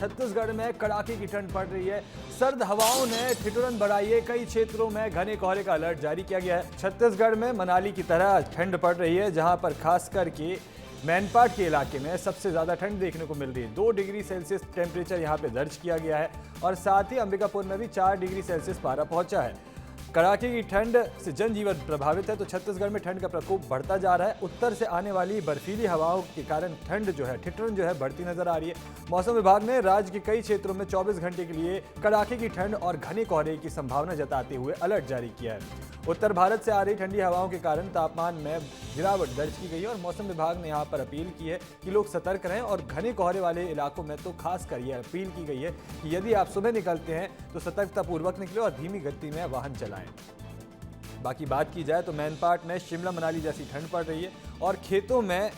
छत्तीसगढ़ में कड़ाके की ठंड पड़ रही है। सर्द हवाओं ने ठिठुरन बढ़ाई है। कई क्षेत्रों में घने कोहरे का अलर्ट जारी किया गया है। छत्तीसगढ़ में मनाली की तरह ठंड पड़ रही है, जहां पर खासकर के मैनपाट के इलाके में सबसे ज्यादा ठंड देखने को मिल रही है। 2 डिग्री सेल्सियस टेम्परेचर यहां पे दर्ज किया गया है और साथ ही अंबिकापुर में भी 4 डिग्री सेल्सियस पारा पहुंचा है। कड़ाके की ठंड से जनजीवन प्रभावित है, तो छत्तीसगढ़ में ठंड का प्रकोप बढ़ता जा रहा है। उत्तर से आने वाली बर्फीली हवाओं के कारण ठंड जो है, ठिठुरन जो है, बढ़ती नजर आ रही है। मौसम विभाग ने राज्य के कई क्षेत्रों में 24 घंटे के लिए कड़ाके की ठंड और घने कोहरे की संभावना जताते हुए अलर्ट जारी किया है। उत्तर भारत से आ रही ठंडी हवाओं के कारण तापमान में गिरावट दर्ज की गई है और मौसम विभाग ने यहाँ पर अपील की है कि लोग सतर्क रहें और घने कोहरे वाले इलाकों में तो खासकर ये अपील की गई है कि यदि आप सुबह निकलते हैं तो सतर्कतापूर्वक निकलें और धीमी गति में वाहन चलाएं। बाकी बात की जाए तो मैनपाट में शिमला मनाली जैसी ठंड पड़ रही है और खेतों में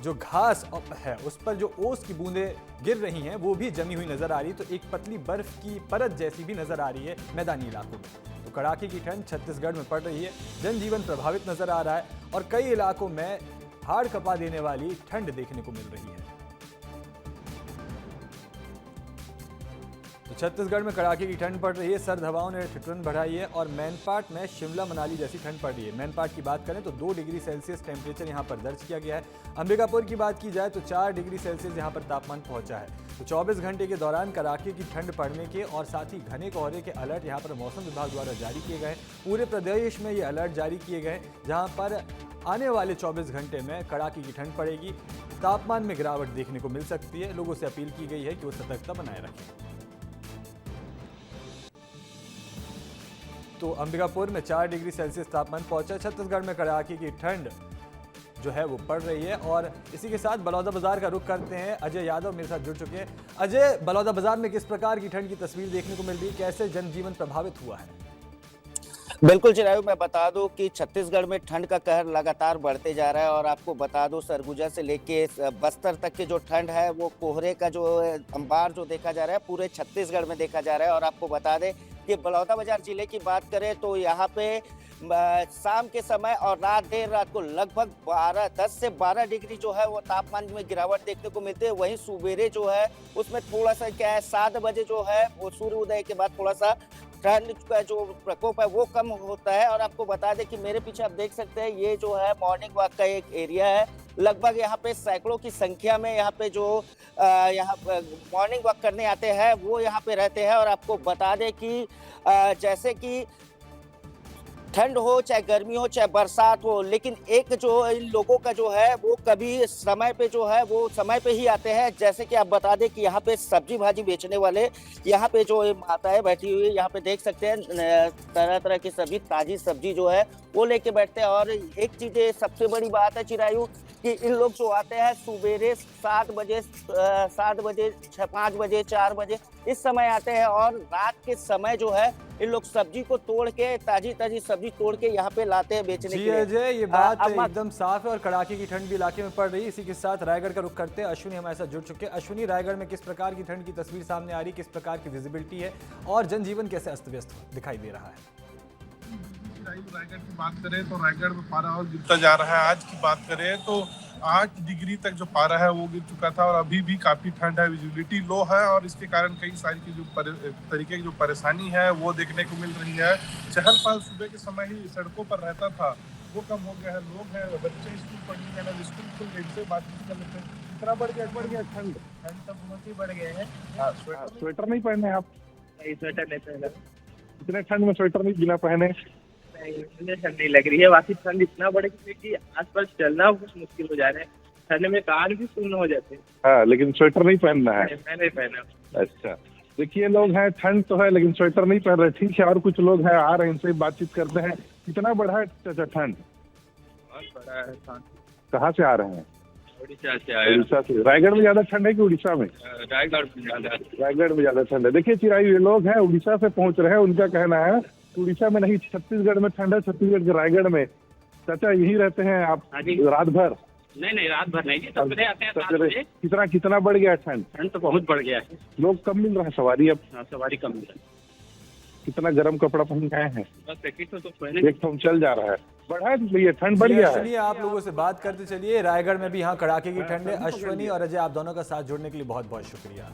जो घास है उस पर जो ओस की बूंदें गिर रही हैं वो भी जमी हुई नजर आ रही है, तो एक पतली बर्फ की परत जैसी भी नजर आ रही है मैदानी इलाकों में। तो कड़ाके की ठंड छत्तीसगढ़ में पड़ रही है, जनजीवन प्रभावित नजर आ रहा है और कई इलाकों में हाड़ कपा देने वाली ठंड देखने को मिल रही है। तो छत्तीसगढ़ में कड़ाके की ठंड पड़ रही है, सर्द हवाओं ने ठिठुरन बढ़ाई है और मैनपाट में शिमला मनाली जैसी ठंड पड़ रही है। मैनपाट की बात करें तो 2 डिग्री सेल्सियस टेम्परेचर यहां पर दर्ज किया गया है। अंबिकापुर की बात की जाए तो 4 डिग्री सेल्सियस यहां पर तापमान पहुंचा है। तो 24 घंटे के दौरान कड़ाके की ठंड पड़ने के और साथ ही घने कोहरे के अलर्ट यहां पर मौसम विभाग द्वारा जारी किए गए। पूरे प्रदेश में ये अलर्ट जारी किए गए, जहाँ पर आने वाले 24 घंटे में कड़ाके की ठंड पड़ेगी। तापमान में गिरावट देखने को मिल सकती है। लोगों से अपील की गई है कि वो सतर्कता बनाए रखें। तो अंबिकापुर में 4 डिग्री सेल्सियस तापमान पहुंचा। छत्तीसगढ़ में कड़ाके की ठंड जो है वो पड़ रही है और इसी के साथ बलौदाबाजार का रुख करते हैं। अजय यादव मेरे साथ जुड़ चुके हैं। अजय, बलौदाबाजार में किस प्रकार की ठंड की तस्वीर देखने को मिल रही है, कैसे जनजीवन प्रभावित हुआ है? बिल्कुल चिरायु, मैं बता दूं कि छत्तीसगढ़ में ठंड का कहर लगातार बढ़ते जा रहा है और आपको बता दूं सरगुजा से लेके बस्तर तक की जो ठंड है वो कोहरे का जो अंबार जो देखा जा रहा है पूरे छत्तीसगढ़ में देखा जा रहा है। और आपको बता दें कि बलौदाबाजार जिले की बात करें तो यहाँ पे शाम के समय और देर रात को लगभग 10 से 12 डिग्री जो है वो तापमान में गिरावट देखने को मिलती है। वहीं सुबेरे जो है उसमें थोड़ा सा क्या है 7 बजे जो है वो सूर्योदय के बाद थोड़ा सा ठंड का जो प्रकोप है वो कम होता है। और आपको बता दें कि मेरे पीछे आप देख सकते हैं ये जो है मॉर्निंग वॉक का एक एरिया है। लगभग यहाँ पे सैकड़ों की संख्या में यहाँ पे जो यहाँ मॉर्निंग वॉक करने आते हैं वो यहाँ पे रहते हैं। और आपको बता दें कि जैसे कि ठंड हो चाहे गर्मी हो चाहे बरसात हो, लेकिन एक जो इन लोगों का जो है वो कभी समय पे जो है वो समय पे ही आते हैं। जैसे कि आप बता दें कि यहाँ पे सब्जी भाजी बेचने वाले यहाँ पे जो माताएं बैठी हुई यहाँ पे देख सकते हैं, तरह तरह की सब्जी ताजी सब्जी जो है वो लेके बैठते हैं। और एक चीज सबसे बड़ी बात है चिरायु कि इन लोग जो आते हैं सुबेरे 7 बजे 5 बजे 4 बजे इस समय आते हैं और रात के समय जो है इन लोग सब्जी को तोड़ के ताजी सब्जी तोड़ के यहाँ पे लाते हैं बेचने के लिए। अजय, ये बात एकदम साफ है और कड़ाके की ठंड भी इलाके में पड़ रही है। इसी के साथ रायगढ़ का रुख करते हैं। अश्विनी हमारे साथ जुड़ चुके हैं। अश्विनी, रायगढ़ में किस प्रकार की ठंड की तस्वीर सामने आ रही है, किस प्रकार की विजिबिलिटी है और जनजीवन कैसे अस्त व्यस्त दिखाई दे रहा है? रायगढ़ की बात करें तो रायगढ़ में पारा और गिरता जा रहा है। आज की बात करें तो 8 डिग्री तक जो पारा है वो गिर चुका था और अभी भी काफी ठंड है, विजिबिलिटी लो है और इसके कारण कई सारी की जो तरीके की जो परेशानी है वो देखने को मिल रही है। चहल पहल सुबह के समय ही सड़कों पर रहता था वो कम हो गया है। लोग हैं, बच्चे स्कूल पढ़ने जाना, स्कूल खुल गए, इनसे बातचीत कर लेते हैं। कितना बढ़ गया ठंड तो बहुत ही बढ़ गया है। स्वेटर नहीं पहने आप? स्वेटर नहीं पहना। इतने ठंड में स्वेटर नहीं बिना पहने? मुझे ठंड नहीं लग रही है। बाकी ठंड इतना बढ़ गई कि आसपास चलना कुछ मुश्किल हो जा रहा है। ठंड में कान भी सुन्न हो जाते हैं। हाँ, लेकिन स्वेटर नहीं पहनना है? मैंने नहीं पहना। अच्छा, देखिए लोग हैं, ठंड तो है लेकिन स्वेटर नहीं पहन रहे। ठीक है, और कुछ लोग हैं, आ रहे हैं, इनसे बातचीत करते हैं। कितना बढ़ा है चाचा ठंड? बहुत बड़ा है। कहाँ से आ रहे हैं? उड़ीसा से आए। उड़ीसा से। रायगढ़ में ज्यादा ठंड है कि उड़ीसा में? रायगढ़ में ज्यादा ठंड है। देखिए चिरायु, ये लोग हैं उड़ीसा से पहुंच रहे हैं। उनका कहना है उड़ीसा में नहीं, छत्तीसगढ़ में ठंड है। छत्तीसगढ़ के रायगढ़ में। चाचा यही रहते हैं आप रात भर? नहीं, रात भर नहीं, सवेरे आते हैं 7 बजे। कितना बढ़ गया ठंड? ठंड तो बहुत बढ़ गया है। लोग कम मिल रहा है सवारी अब? हाँ, सवारी कम मिल रहा है। कितना गर्म कपड़ा पहन के आए हैं? बस तो पहले एक तो चल जा रहा है। बढ़ा है ये ठंड बढ़ गया है। चलिए आप लोगों से बात करते चलिए। रायगढ़ में भी यहाँ कड़ाके की ठंड है। अश्विनी और अजय, आप दोनों का साथ जोड़ने के लिए बहुत बहुत शुक्रिया।